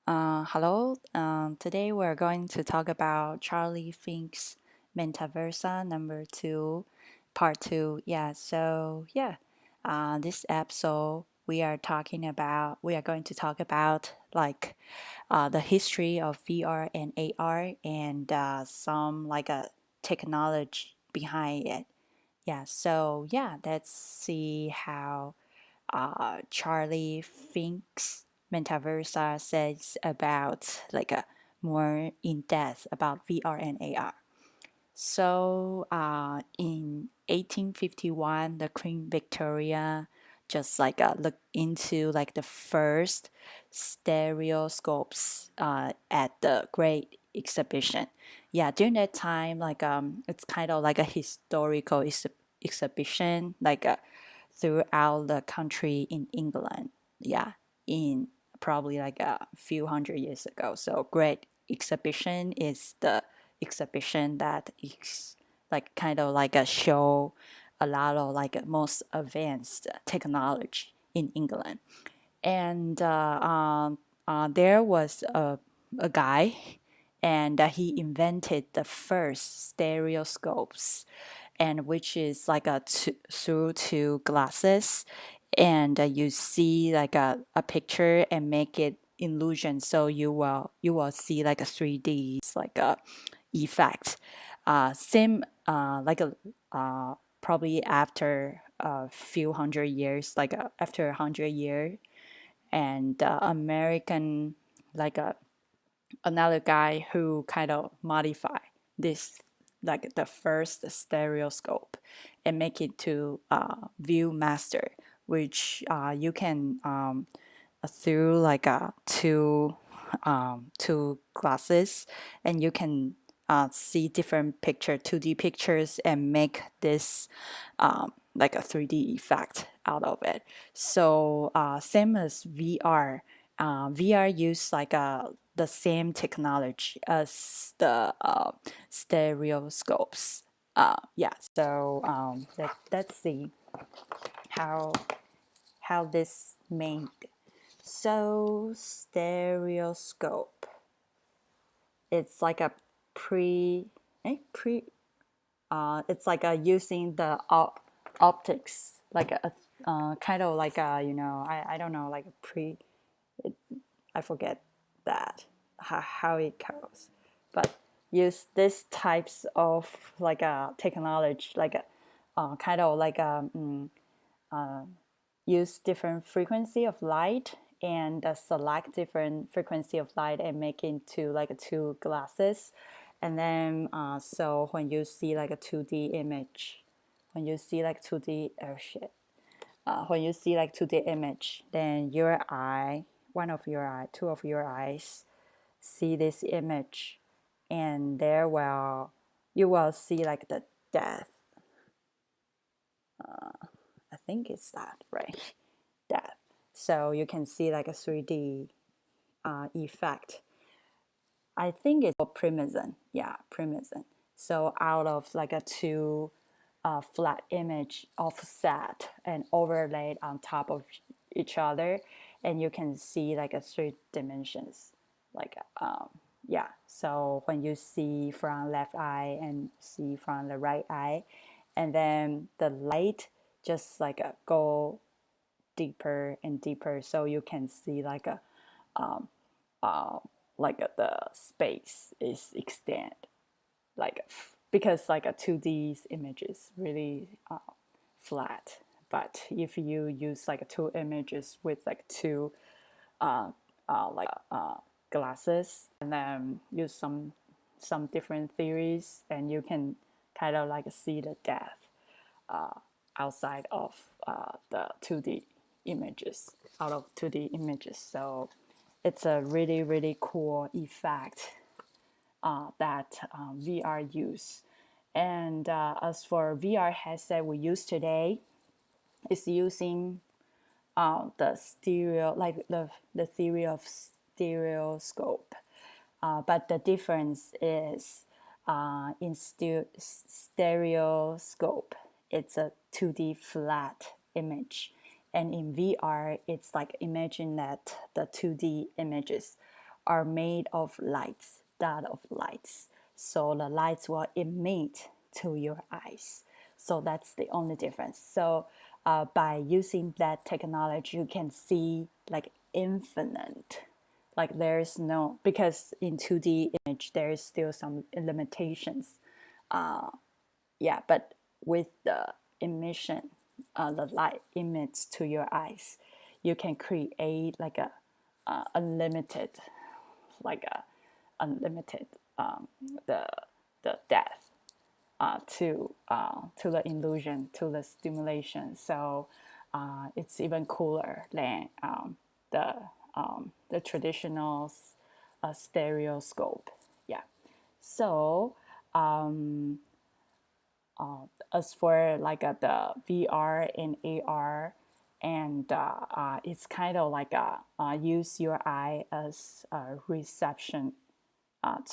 Hello. Today we're going to talk about Charlie Fink's Metaverse number 2, part 2. This episode we are going to talk about the history of VR and AR and some technology behind it. Let's see how Charlie Fink's Metaverse says about more in depth about VR and AR. In 1851, the Queen Victoria just looked into the first stereoscopes at the Great Exhibition. Yeah, during that time, it's kind of like a historical exhibition, throughout the country in England. Yeah, in probably like a few hundred years ago. So Great Exhibition is the exhibition that is kind of like a show a lot of most advanced technology in England. And there was a guy, and he invented the first stereoscopes, and which is like through two glasses, and you see a picture and make it illusion, so you will see like a 3D like a effect. Same probably after a few hundred years, after 100 years, and American like a another guy who kind of modify this the first stereoscope and make it to Viewmaster, which you can through two glasses, and you can see different 2D pictures and make this like a 3D effect out of it. So same as VR. VR use the same technology as the stereoscopes. Let's see how this made. So stereoscope, it's like a pre pre it's like a using the optics, like a kind of like a, I don't know, like a it, I forget that how it goes, but use this types of like a technology, like a kind of like a use different frequency of light, and select different frequency of light and make into like a two glasses. And then so when you see like a 2D image, when you see like 2D when you see like 2D image, then your eye, one of your eye, two of your eyes see this image, and there will you will see like the depth. I think it's that, right? Depth. So you can see like a 3D effect. I think it's called Primison. Yeah, Primison. So out of like a two flat image offset and overlaid on top of each other, and you can see like a 3 dimensions. Like So when you see from left eye and see from the right eye, and then the light just go deeper and deeper, so you can see the space is extend, because like a 2D image is really flat. But if you use like two images with like two glasses, and then use some different theories, and you can kind of like see the depth outside of the 2D images, out of 2D images. So it's a really, really cool effect that VR use. And as for VR headset we use today, it's using the stereo, like the theory of stereoscope. But the difference is in stereoscope, it's a 2D flat image. And in VR, it's like imagine that the 2D images are made of lights, dot of lights. So the lights will emit to your eyes. So that's the only difference. So by using that technology, you can see like infinite. Like there's no, because in 2D image, there is still some limitations. Yeah, but with the emission, the light emits to your eyes, you can create like a unlimited, like a unlimited the depth to the illusion, to the stimulation. So it's even cooler than the traditional stereoscope. Yeah. So as for like the VR and AR, and it's kind of like use your eye as a reception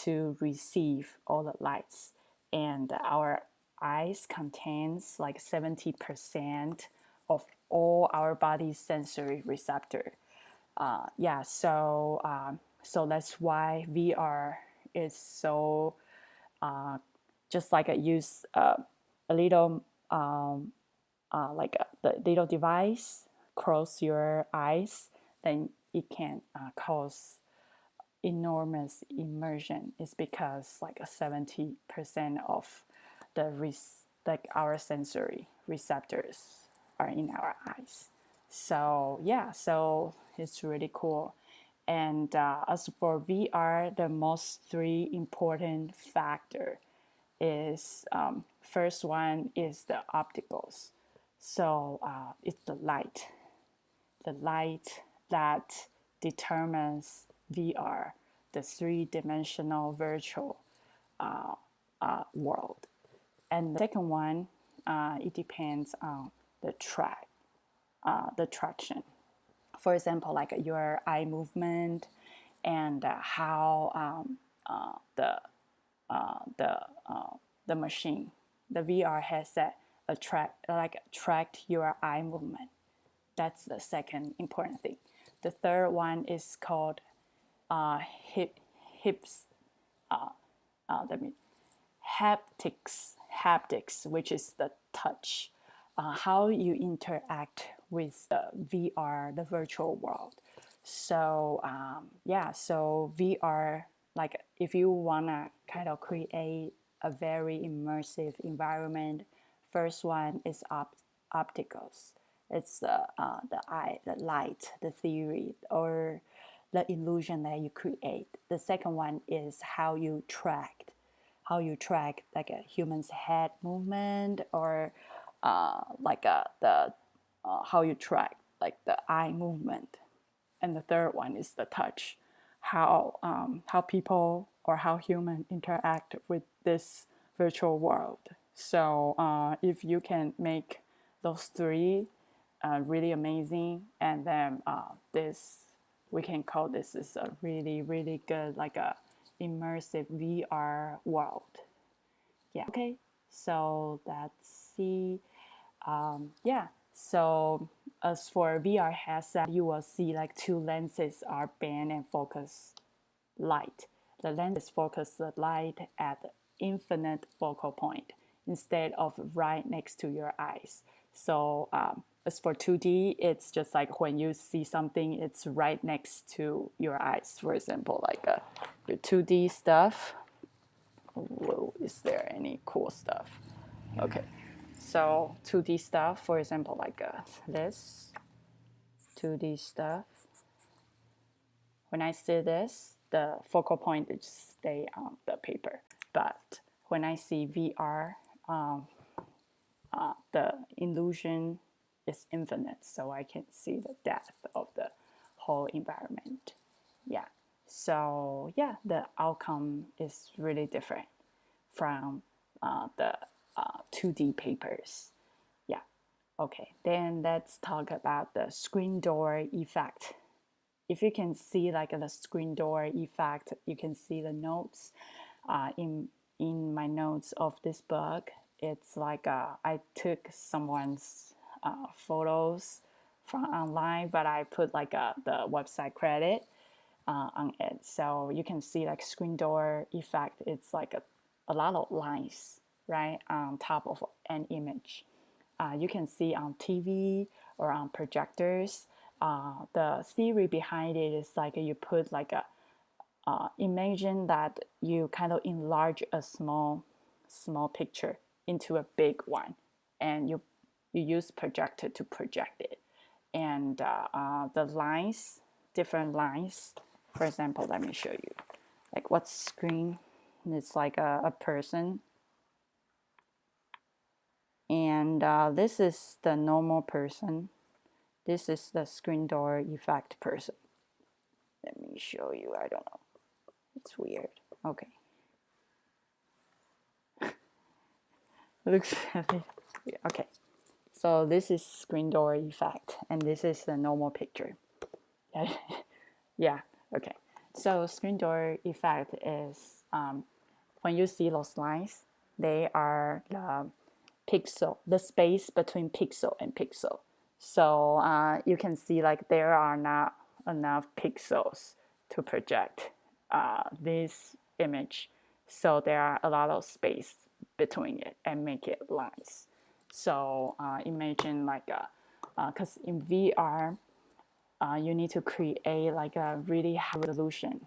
to receive all the lights, and our eyes contains like 70% of all our body's sensory receptor. Yeah, so that's why VR is so just like use a little like the little device close your eyes, then it can cause enormous immersion. Is because like 70% of like our sensory receptors are in our eyes. So yeah, so it's really cool. And as for VR, the most three important factor is first one is the opticals. So it's the light that determines VR, the three-dimensional virtual world. And the second one, it depends on the the traction. For example, like your eye movement and how the machine, the VR headset track your eye movement. That's the second important thing. The third one is called hips. Let me haptics, which is the touch, how you interact with the VR, the virtual world. So yeah, so VR, like if you wanna kind of create a very immersive environment, first one is opticals. It's the eye, the light, the theory, or the illusion that you create. The second one is how you track like a human's head movement, or like the how you track like the eye movement. And the third one is the touch, how people or how humans interact with this virtual world. So if you can make those three really amazing, and then this, we can call this is a really good like a immersive VR world. Yeah. Okay. So that's the yeah. So as for VR headset, you will see like two lenses are bend and focus light. The lenses focus the light at the infinite focal point instead of right next to your eyes. So as for 2D, it's just like when you see something, it's right next to your eyes. For example, like your 2D stuff. Whoa, is there any cool stuff? Okay, so 2D stuff, for example, like this 2D stuff. When I see this, the focal point is stay on the paper. But when I see VR, the illusion is infinite, so I can see the depth of the whole environment. Yeah. So yeah, the outcome is really different from the 2D papers. Yeah. Okay. Then let's talk about the screen door effect. If you can see like the screen door effect, you can see the notes in my notes of this book. It's like I took someone's photos from online, but I put like the website credit. on it. So you can see like screen door effect. It's like a lot of lines, right, on top of an image. You can see on TV or on projectors. The theory behind it is like you put like a imagine that you kind of enlarge a small picture into a big one, and you use projector to project it, and the lines, different lines. For example, let me show you like what screen. It's like a person, and this is the normal person. This is the screen door effect person. Let me show you. I don't know. It's weird. Okay. Looks okay. So this is screen door effect, and this is the normal picture. Yeah. Okay. So screen door effect is when you see those lines, they are the pixel, the space between pixel and pixel. So you can see like there are not enough pixels to project this image. So there are a lot of space between it and make it lines. So imagine like because in VR, you need to create like a really high resolution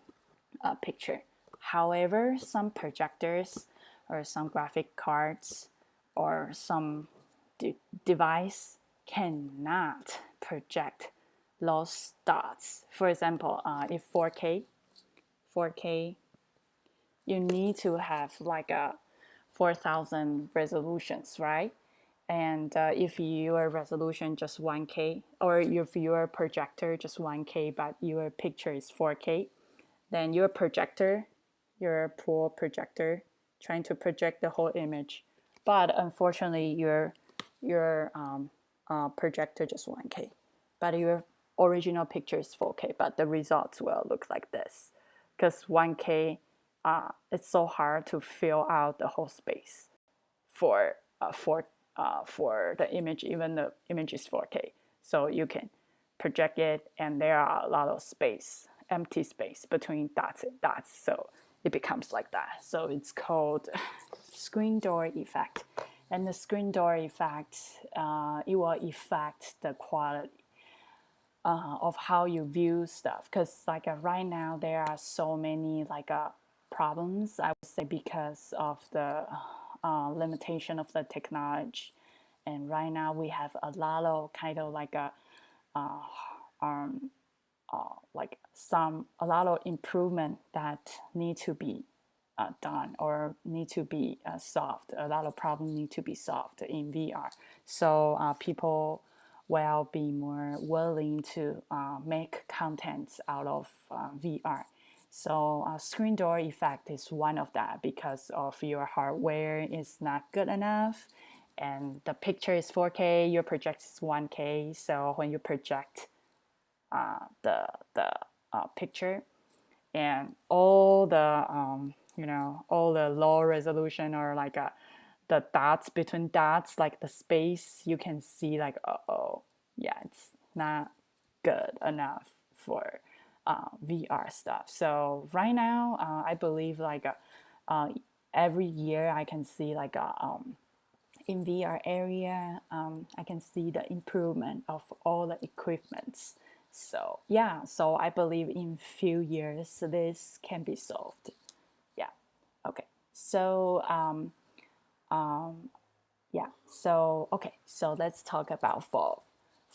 picture. However, some projectors or some graphic cards or some device cannot project those dots. For example, if 4K, you need to have like a 4,000 resolutions, right? And if your resolution just 1K, or if your projector just 1K, but your picture is 4K, then your projector, your poor projector, trying to project the whole image, but unfortunately your projector just 1K, but your original picture is 4K, but the results will look like this, because 1K, it's so hard to fill out the whole space for the image, even the image is 4K. So you can project it, and there are a lot of space, empty space between dots and dots. So it becomes like that. So it's called screen door effect. And the screen door effect, it will affect the quality of how you view stuff. Because like right now, there are so many like problems, I would say, because of the limitation of the technology. And right now we have a lot of kind of like a a lot of improvement that need to be done or need to be solved. A lot of problems need to be solved in VR. So people will be more willing to make content out of VR. So screen door effect is one of that, because of your hardware is not good enough, and the picture is 4K, your project is 1K. So when you project the picture, and all the all the low resolution, or like the dots between dots, like the space, you can see like, oh yeah, it's not good enough for VR stuff. So right now, I believe like every year I can see like in VR area, I can see the improvement of all the equipments. So yeah, so I believe in few years this can be solved. Yeah. Okay. So yeah. So okay. So let's talk about FOV.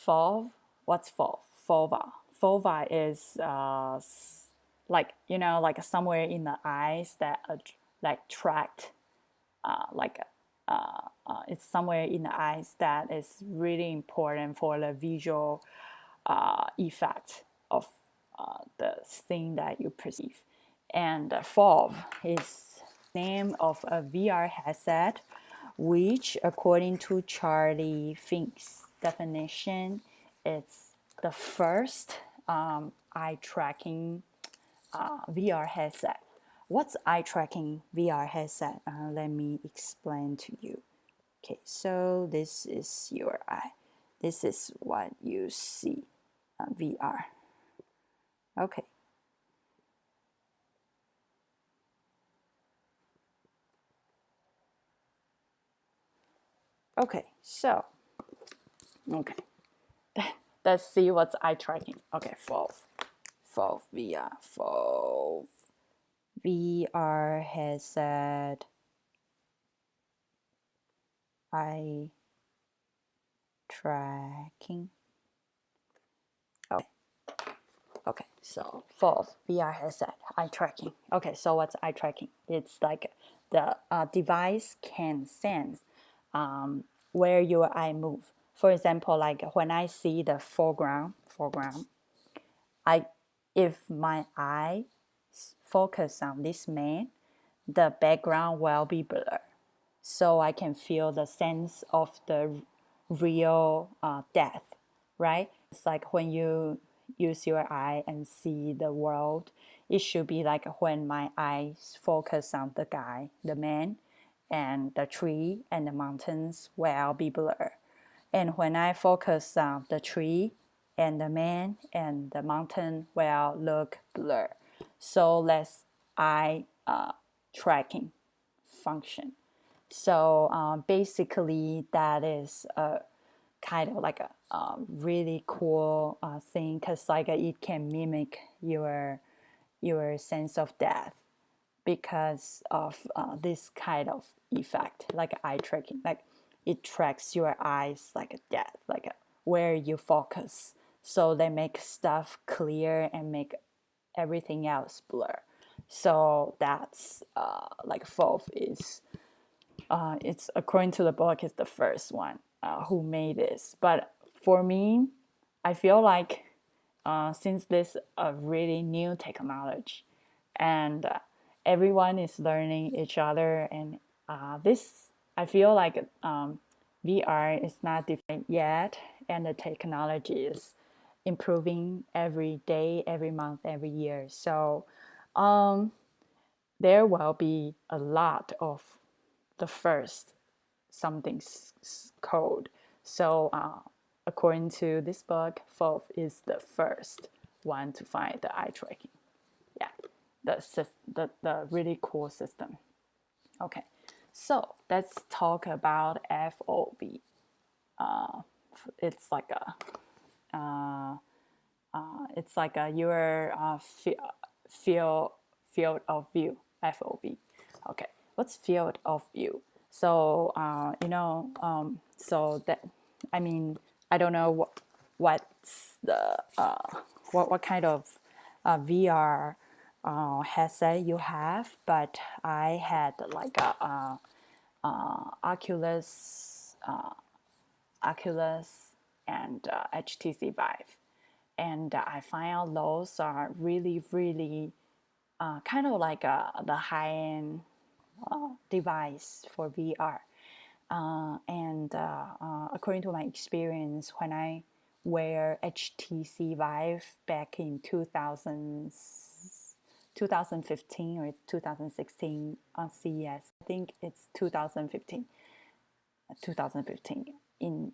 FOV. What's FOV? FOVA. FOVA is like like somewhere in the eyes that like tract like it's somewhere in the eyes that is really important for the visual effect of the thing that you perceive. And FOV is name of a VR headset, which, according to Charlie Fink's definition, it's the first eye tracking VR headset. What's eye tracking VR headset? Let me explain to you. Okay, so this is your eye. This is what you see VR. Okay, Okay, so okay, let's see what's eye tracking. Okay, Fove VR, Fove VR headset, eye tracking. Okay, so for VR headset, eye tracking. Okay, so what's eye tracking? It's like the device can sense where your eye move. For example, like when I see the foreground, I if my eye focus on this man, the background will be blurred, so I can feel the sense of the real depth, right? It's like when you use your eye and see the world, it should be like when my eyes focus on the guy, the man, and the tree and the mountains will be blurred. And when I focus on the tree and the man and the mountain will look blurred. So that's eye tracking function. So basically, that is a kind of like a really cool thing because like it can mimic your sense of depth because of this kind of effect, like eye tracking. Like it tracks your eyes like a depth, like where you focus. So they make stuff clear and make everything else blur. So that's like Fove is it's according to the book is the first one who made this. But for me, I feel like since this a really new technology and everyone is learning each other and this I feel like VR is not defined yet and the technology is improving every day, every month, every year. So there will be a lot of the first something's code. So according to this book, Fove is the first one to find the eye tracking. Yeah, the really cool system. Okay, so let's talk about FOV. It's like a your field of view, FOV. Okay, what's field of view? So so that I mean I don't know what's the what kind of VR headset you have, but I had like a Oculus and HTC Vive, and I find those are really kind of like the high-end device for VR. And according to my experience, when I wear HTC Vive back in 2015 or 2016 on CES, I think it's 2015 in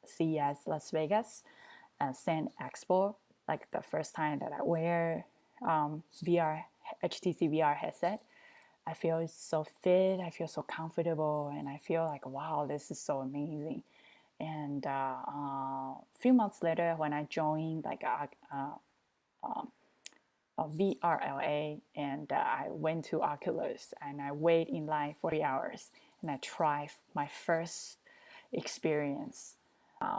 CES Las Vegas, San Expo, like the first time that I wear VR HTC VR headset. I feel so fit, I feel so comfortable, and I feel like, wow, this is so amazing. And a few months later, when I joined like a VRLA, and I went to Oculus, and I wait in line for 3 hours, and I tried my first experience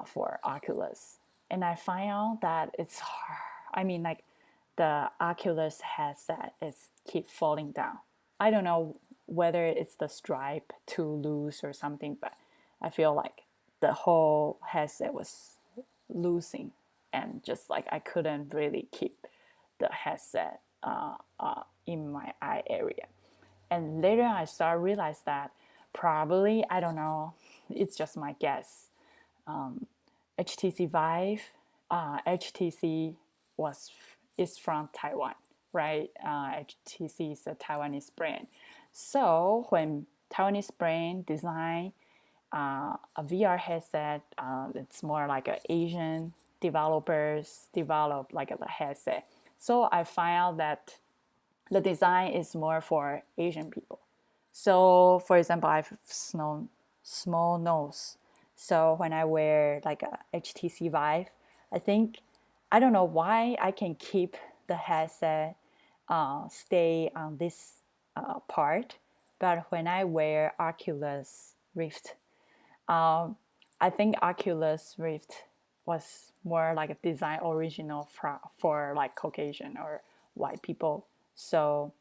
for Oculus, and I find out that it's hard. I mean, like the Oculus headset is keep falling down. I don't know whether it's the stripe too loose or something, but I feel like the whole headset was losing, and just like I couldn't really keep the headset in my eye area. And later I started realize that probably, I don't know, it's just my guess. HTC Vive, HTC is from Taiwan, right? HTC is a Taiwanese brand. So when Taiwanese brand design a VR headset, it's more like a Asian developers develop like a headset. So I find out that the design is more for Asian people. So for example, I've small nose. So when I wear like a HTC Vive, I think, I don't know why I can keep the headset stay on this part, but when I wear Oculus Rift, I think Oculus Rift was more like a design original for like Caucasian or white people. So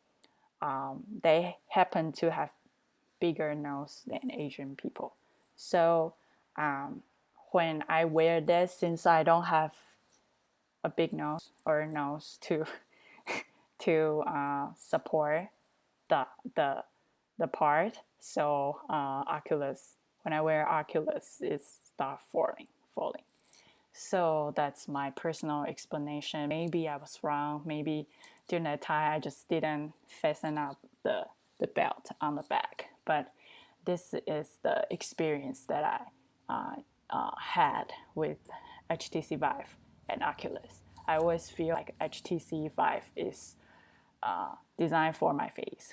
they happen to have bigger nose than Asian people. So when I wear this, since I don't have a big nose or nose to support the the the part, so Oculus, when I wear Oculus, it start falling. So that's my personal explanation. Maybe I was wrong. Maybe during that time I just didn't fasten up the belt on the back. But this is the experience that I had with HTC Vive and Oculus. I always feel like HTC Vive is designed for my face,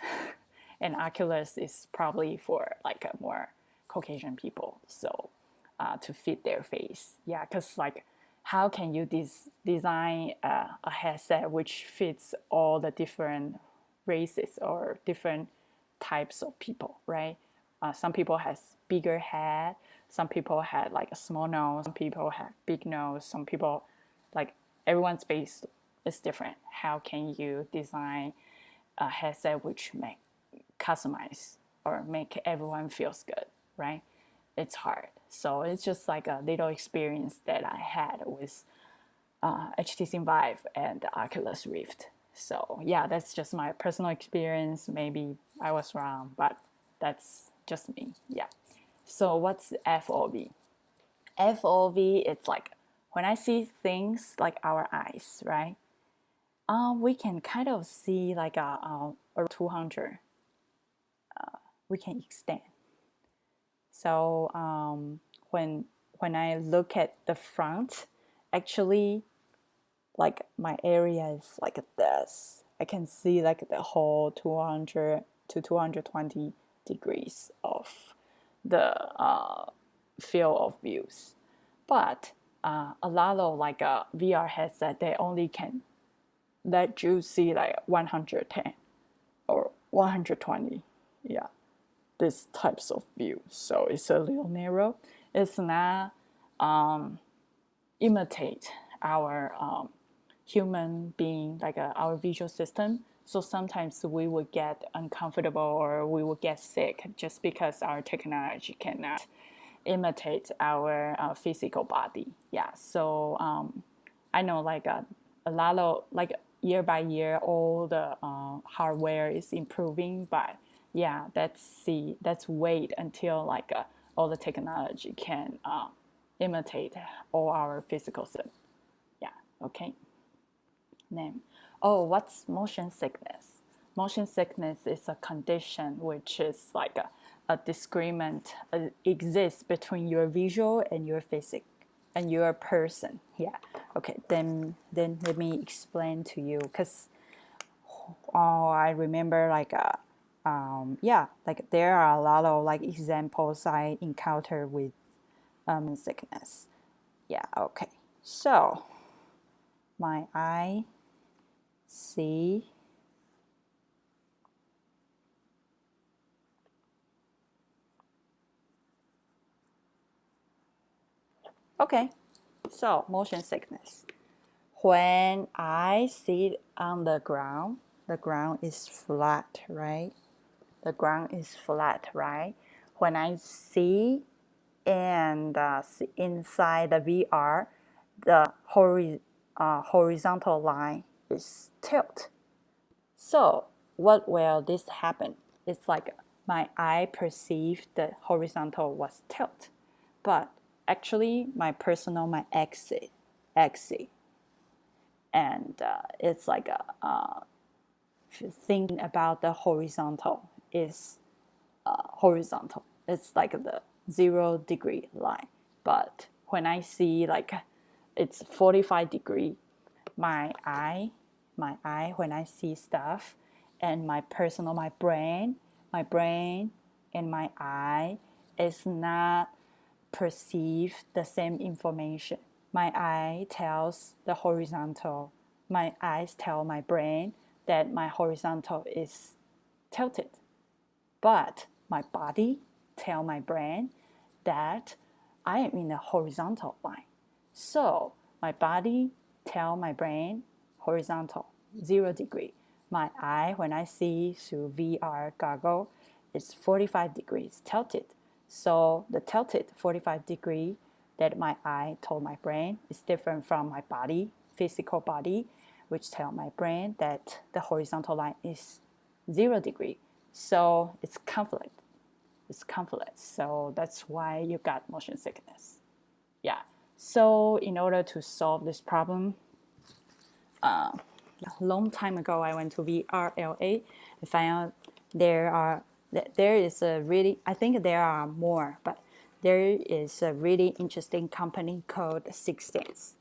and Oculus is probably for like a more Caucasian people. So to fit their face. Yeah, because like how can you design a headset which fits all the different races or different types of people, right? Some people has bigger head, some people had like a small nose, some people have big nose, some people like everyone's face is different. How can you design a headset which make customize or make everyone feels good, right? It's hard. So it's just like a little experience that I had with HTC Vive and the Oculus Rift. So yeah, that's just my personal experience. Maybe I was wrong, but that's just me. Yeah. So what's FOV? FOV, it's like when I see things like our eyes, right? We can kind of see like a 200. We can extend. So when I look at the front, actually, like my area is like this. I can see like the whole 200 to 220 degrees of the field of views. But a lot of like a VR headset, they only can let you see like 110 or 120. Yeah, these types of views. So it's a little narrow. It's not imitate our human being, like our visual system. So sometimes we would get uncomfortable or we would get sick just because our technology cannot imitate our physical body. Yeah. So I know like a lot of like year by year, all the hardware is improving, but yeah, let's wait until like all the technology can imitate all our physical system. Yeah. Okay. Name. Oh, what's motion sickness? Motion sickness is a condition which is like a disagreement exists between your visual and your physic and your person. Yeah. Okay. Then let me explain to you, because I remember like yeah, like there are a lot of like examples I encountered with sickness. Yeah. Okay. So my eye see okay. So motion sickness. When I sit on the ground is flat, right? The ground is flat, right? When I see and inside the VR, the horizontal line is tilt. So what will this happen? It's like my eye perceived the horizontal was tilt, but actually my axis, and it's like thinking about the horizontal is horizontal. It's like the 0 degree line. But when I see like it's 45-degree, my eye, when I see stuff, and my brain and my eye is not perceive the same information. My eye tells the horizontal. My eyes tell my brain that my horizontal is tilted, but my body tell my brain that I am in a horizontal line. So my body tell my brain horizontal, 0 degree. My eye, when I see through VR goggle, is 45 degrees tilted. So the tilted 45 degree that my eye told my brain is different from my body, physical body, which tell my brain that the horizontal line is 0 degree. So it's conflict. It's conflict. So that's why you got motion sickness. Yeah. So in order to solve this problem, a long time ago, I went to VRLA. I found out there is a really, I think there are more, but there is a really interesting company called Sixth Sense.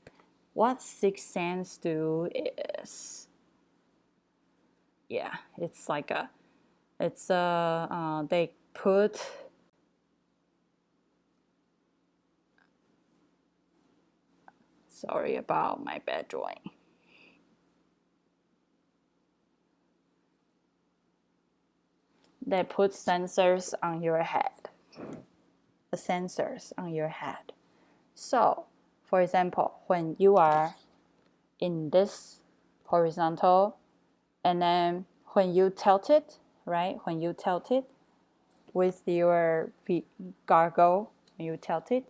What Sixth Sense do is, yeah, it's like a, it's a, they put, sorry about my bad drawing. They put sensors on your head. The sensors on your head. So, for example, when you are in this horizontal, and then when you tilt it, right? When you tilt it with your goggle, when you tilt it,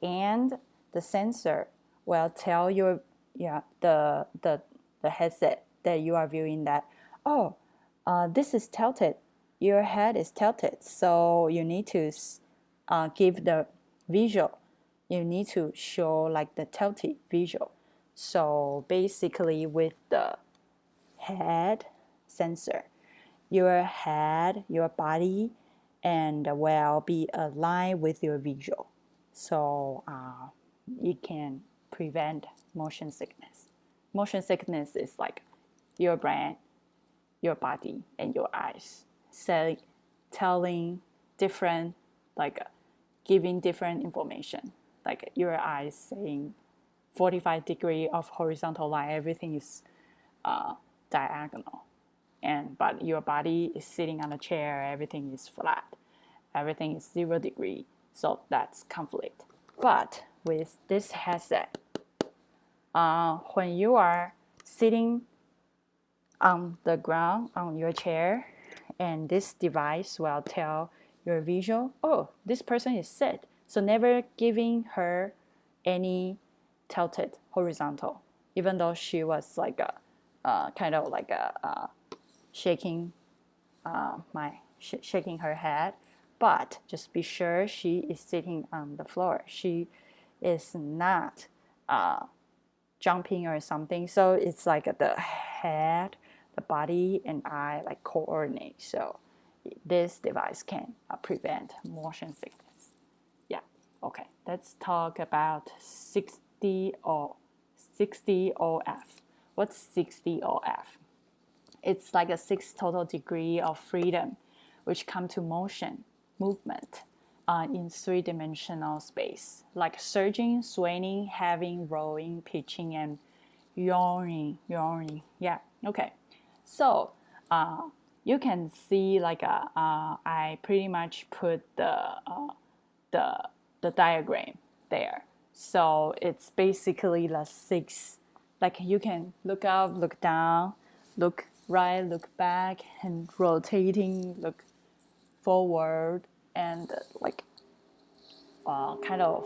and the sensor will tell your the headset that you are viewing that, oh, this is tilted. Your head is tilted, so you need to give the visual. You need to show like the tilted visual. So basically, with the head sensor, your head, your body, and will be aligned with your visual. So it can prevent motion sickness. Motion sickness is like your brain, your body, and your eyes telling different, like giving different information. Like your eyes saying 45 degree of horizontal line, everything is diagonal. But your body is sitting on a chair, everything is flat, everything is 0 degree. So that's conflict. But with this headset, when you are sitting on the ground on your chair, and this device will tell your visual, oh, this person is sit. So never giving her any tilted horizontal, even though she was like a kind of like a shaking shaking her head, but just be sure she is sitting on the floor. She is not jumping or something. So it's like the head, the body, and eye like coordinate. So this device can prevent motion sickness. Yeah. Okay. Let's talk about 60 OF. What's 60 OF? It's like a 6 total degree of freedom, which come to movement in 3-dimensional space, like surging, swaying, having, rolling, pitching, and yawning. Yeah, okay. So you can see like I pretty much put the diagram there. So it's basically the 6, like you can look up, look down, look right, look back, and rotating, look forward, and like kind of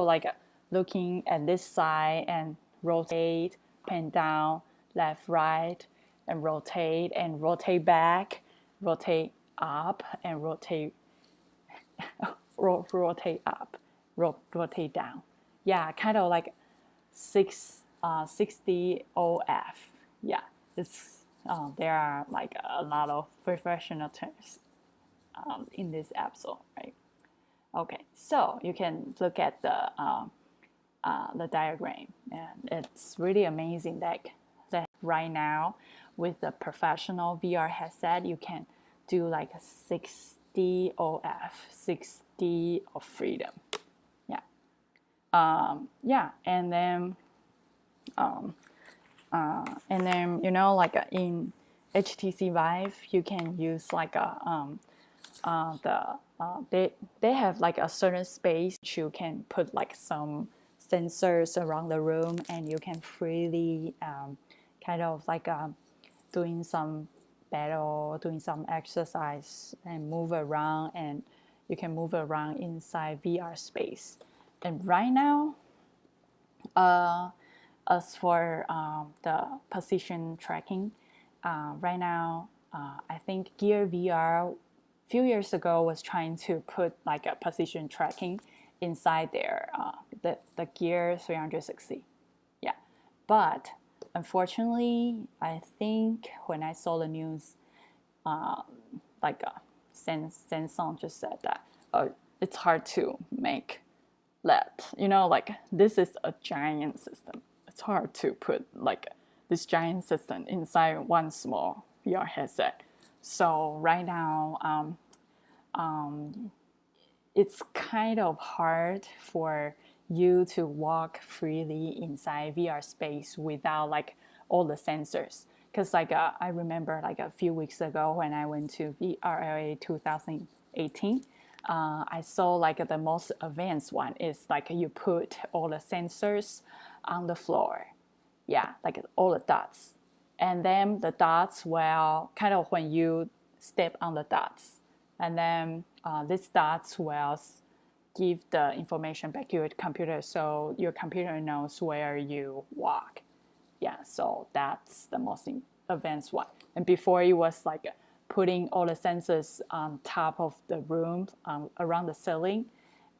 like looking at this side and rotate, and down, left, right, and rotate back, rotate up, and rotate rotate up, rotate down. Yeah, kind of like 60 OF. Yeah, it's there are like a lot of professional terms in this episode, right? Okay, so you can look at the diagram, and it's really amazing that right now with the professional VR headset, you can do like 60 60 OF, 60 of freedom. Yeah. Yeah, and then you know, like in HTC Vive, you can use like a they have like a certain space you can put like some sensors around the room, and you can freely kind of like doing some battle, doing some exercise, and move around, and you can move around inside VR space. And right now, as for the position tracking, right now, I think Gear VR a few years ago was trying to put like a position tracking inside their the Gear 360. Yeah, but unfortunately, I think when I saw the news, like Samsung just said that it's hard to make that. You know, like this is a giant system. It's hard to put like this giant system inside one small VR headset. So right now, it's kind of hard for you to walk freely inside VR space without like all the sensors. Because like I remember like a few weeks ago when I went to VRLA 2018, I saw like the most advanced one is like you put all the sensors on the floor. Yeah, like all the dots. And then the dots will kind of when you step on the dots, and then these dots will give the information back to your computer, so your computer knows where you walk. Yeah, so that's the most advanced one. And before it was like putting all the sensors on top of the room, around the ceiling,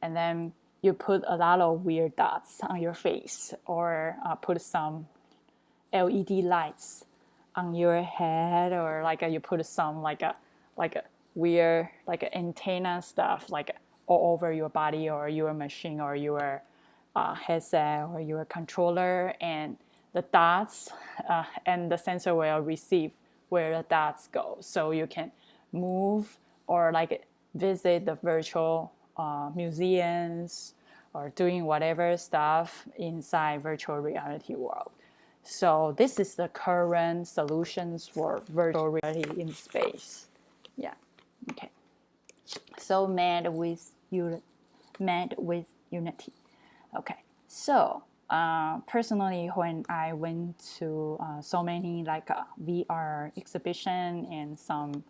and then you put a lot of weird dots on your face, or put some LED lights on your head, or like you put some like a weird like antenna stuff like all over your body, or your machine, or your headset, or your controller, and the dots and the sensor will receive where the dots go, so you can move or like visit the virtual museums, or doing whatever stuff inside virtual reality world. So this is the current solutions for virtual reality in space. Yeah. Okay. So mad with Unity. Okay. So personally, when I went to so many like VR exhibition and some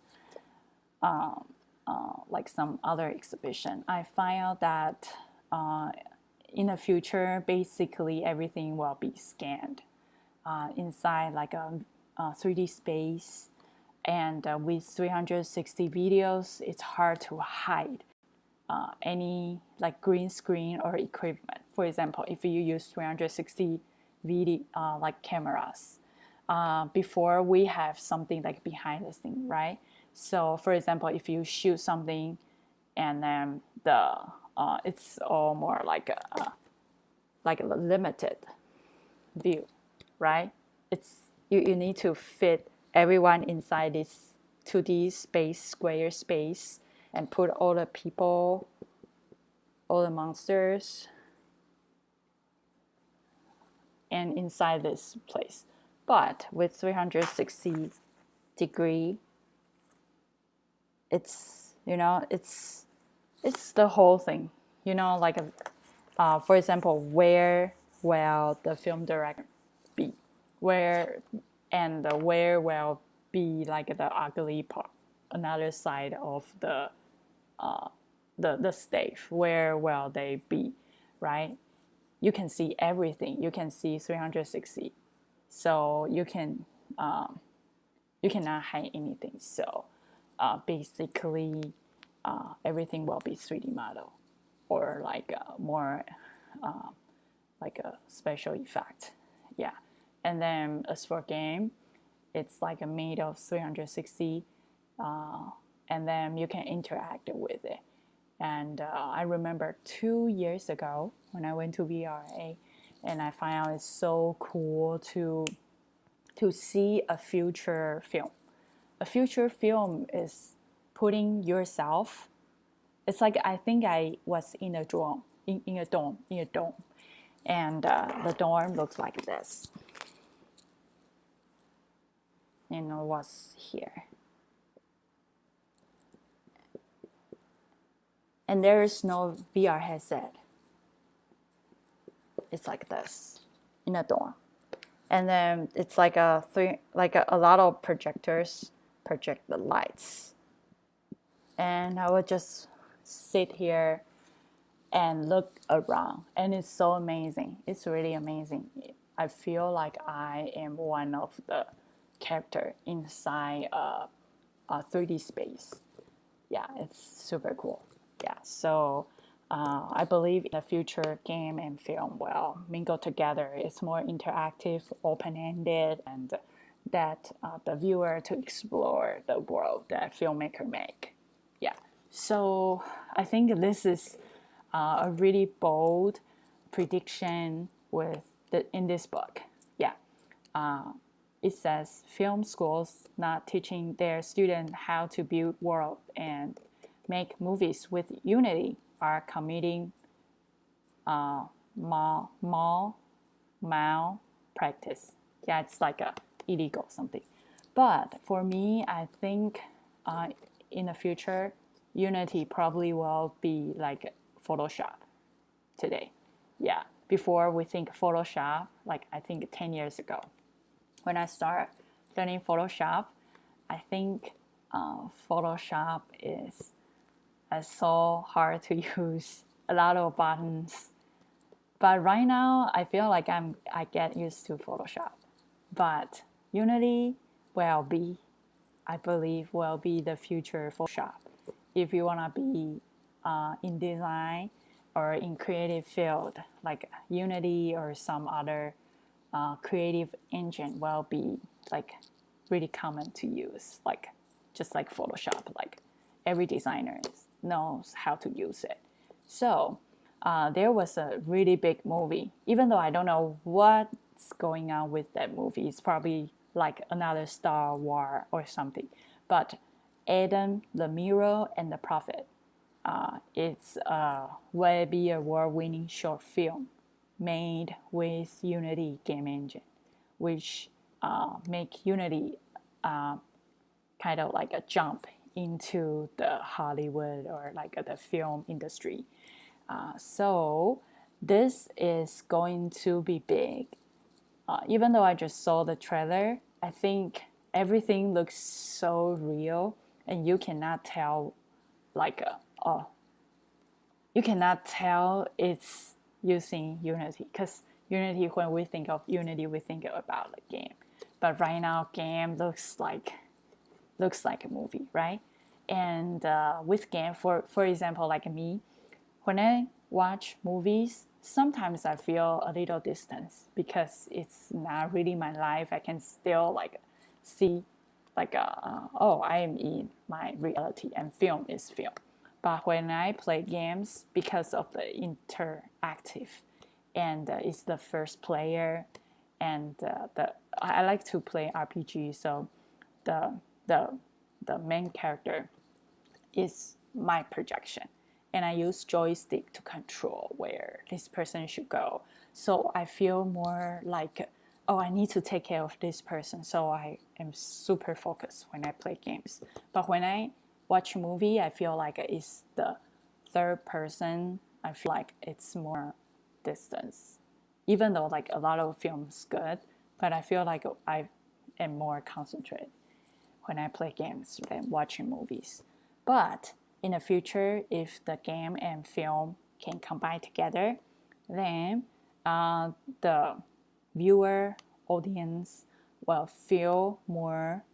like some other exhibition, I find out that in the future, basically everything will be scanned inside like a 3D space, and with 360 videos, it's hard to hide any like green screen or equipment. For example, if you use 360 video like cameras, before we have something like behind the scene, right? So for example, if you shoot something, and then it's all more like a limited view, right? It's you need to fit everyone inside this 2D space, square space, and put all the people, all the monsters, and inside this place. But with 360 degree, it's, you know, it's the whole thing, you know, like for example, where will the film director be, where will be like the ugly part, another side of the stage, where will they be, right? You can see everything, you can see 360, so you cannot hide anything. So basically everything will be 3D model, or like more like a special effect. Yeah. And then as for game, it's like a made of 360, and then you can interact with it. And I remember 2 years ago when I went to VRA, and I found out it's so cool to see a future film. A future film is putting yourself. It's like I think I was in a dorm, in a dome, and the dorm looks like this. And it was here. And there is no VR headset. It's like this in a dorm. And then it's like a lot of projectors project the lights. And I would just sit here and look around, and it's so amazing. It's really amazing. I feel like I am one of the character inside a 3D space. Yeah, it's super cool. Yeah, so I believe in the future game and film will mingle together. It's more interactive, open-ended, and that the viewer to explore the world that filmmaker make. Yeah, so I think this is a really bold prediction in this book. Yeah, it says film schools not teaching their students how to build world and make movies with Unity are committing malpractice. Yeah, it's like a illegal something. But for me, I think in the future, Unity probably will be like Photoshop today. Yeah, before we think Photoshop, like I think 10 years ago. When I start learning Photoshop, I think Photoshop is so hard to use, a lot of buttons. But right now, I feel like I get used to Photoshop. But Unity I believe, will be the future Photoshop. If you want to be in design or in creative field, like Unity or some other creative engine will be like really common to use, like just like Photoshop, like every designer knows how to use it. So there was a really big movie, even though I don't know what's going on with that movie. It's probably like another Star Wars or something. But Adam, the Mirror, and the Prophet. It's a Webby award-winning short film made with Unity game engine, which make Unity kind of like a jump into the Hollywood or like the film industry. So this is going to be big. Even though I just saw the trailer, I think everything looks so real, and you cannot tell you cannot tell it's using Unity, because Unity, when we think of Unity, we think about the game. But right now, game looks like a movie, right? And with game, for example, like me, when I watch movies, sometimes I feel a little distance because it's not really my life. I can still like see like I am in my reality, and film is film. But when I play games, because of the interactive, and it's the first player, and I like to play RPG, so the main character is my projection, and I use joystick to control where this person should go. So I feel more like, oh, I need to take care of this person. So I am super focused when I play games. But when I watch a movie, I feel like it's the third person. I feel like it's more distance. Even though like a lot of films good, but I feel like I am more concentrated when I play games than watching movies. But in the future, if the game and film can combine together, then the viewer audience will feel more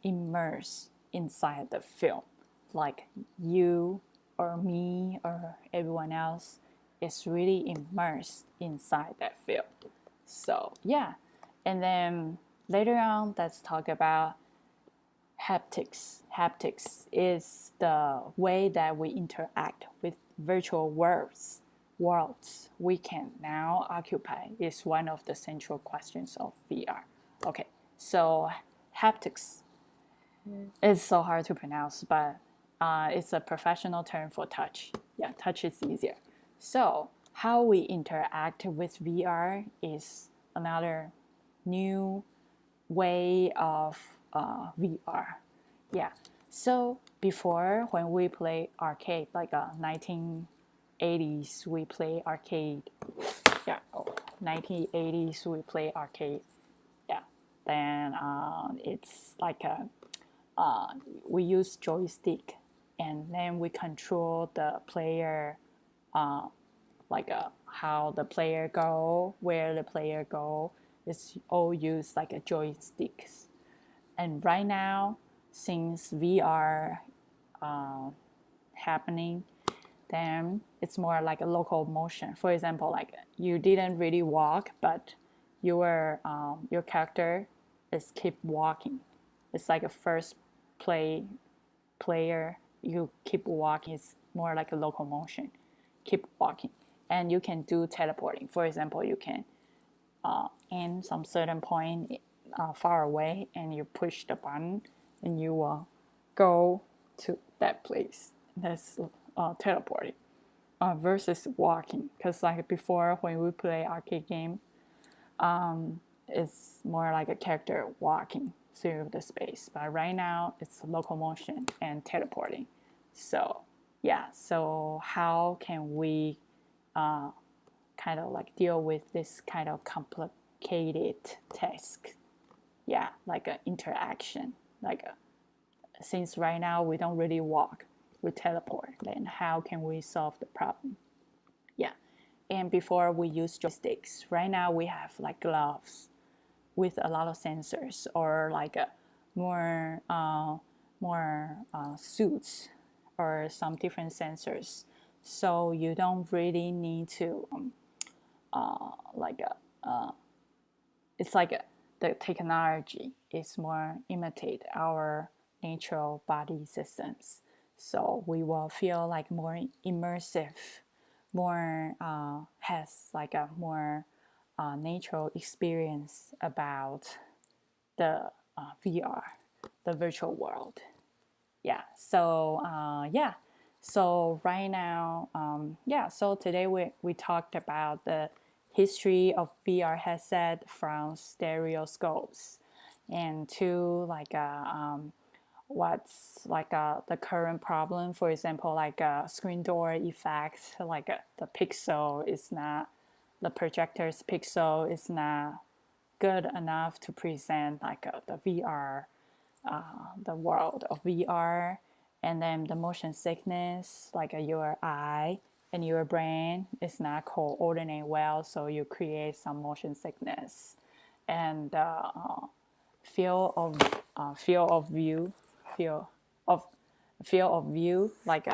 immersed inside the film, like you or me or everyone else is really immersed inside that film. So yeah, and then later on, let's talk about haptics. Haptics is the way that we interact with virtual worlds we can now occupy is one of the central questions of VR. Okay, so haptics It's so hard to pronounce, but it's a professional term for touch. Yeah, touch is easier. So how we interact with VR is another new way of VR. Yeah. So before, when we play arcade, like 1980s, we play arcade. Yeah, 1980s we play arcade. Yeah. Then it's like a we use joystick, and then we control the player, like how the player go, where the player go. It's all used like a joysticks. And right now, since VR happening, then it's more like a local motion. For example, like you didn't really walk, but your character is keep walking. It's like a first player. You keep walking. It's more like a local motion. Keep walking, and you can do teleporting. For example, you can in some certain point far away, and you push the button, and you will go to that place. That's teleporting versus walking. Because like before, when we play arcade game, it's more like a character walking through the space. But right now, it's locomotion and teleporting. So yeah, so how can we kind of like deal with this kind of complicated task? Yeah, like an interaction. Like since right now we don't really walk, we teleport. Then how can we solve the problem? Yeah, and before we use joysticks. Right now we have like gloves with a lot of sensors, or like a more suits or some different sensors. So you don't really need to like it's like the technology is more imitate our natural body systems. So we will feel like more immersive, more has like a more natural experience about the VR, the virtual world. Yeah. So yeah. So right now, yeah. So today we talked about the history of VR headset from stereoscopes, and to like what's like the current problem. For example, like a screen door effect, like the pixel is not, the projector's pixel is not good enough to present like the VR, the world of VR. And then the motion sickness, like your eye and your brain is not coordinate well, so you create some motion sickness. And field of field of view, field of field of view, like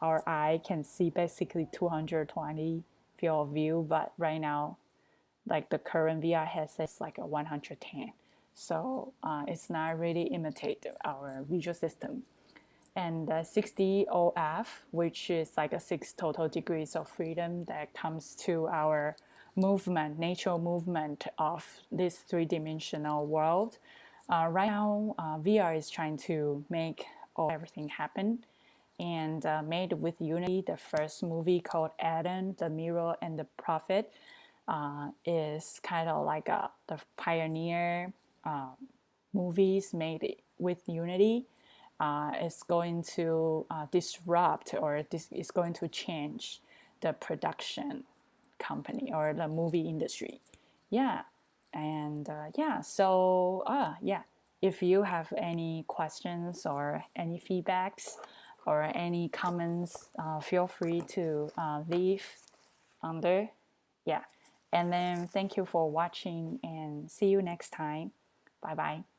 our eye can see basically 220 field of view, but right now, like the current VR headset is like a 110. So it's not really imitate our visual system. And 60 OF, which is like a 6 total degrees of freedom that comes to our movement, natural movement of this three-dimensional world. Right now, VR is trying to make everything happen, and made with Unity. The first movie called Adam, the Mirror, and the Prophet is kind of like the pioneer movies made with Unity. Is going to disrupt, or this is going to change the production company or the movie industry. Yeah. And yeah, so yeah, if you have any questions or any feedbacks or any comments, feel free to leave under. Yeah. And then thank you for watching, and see you next time. Bye bye.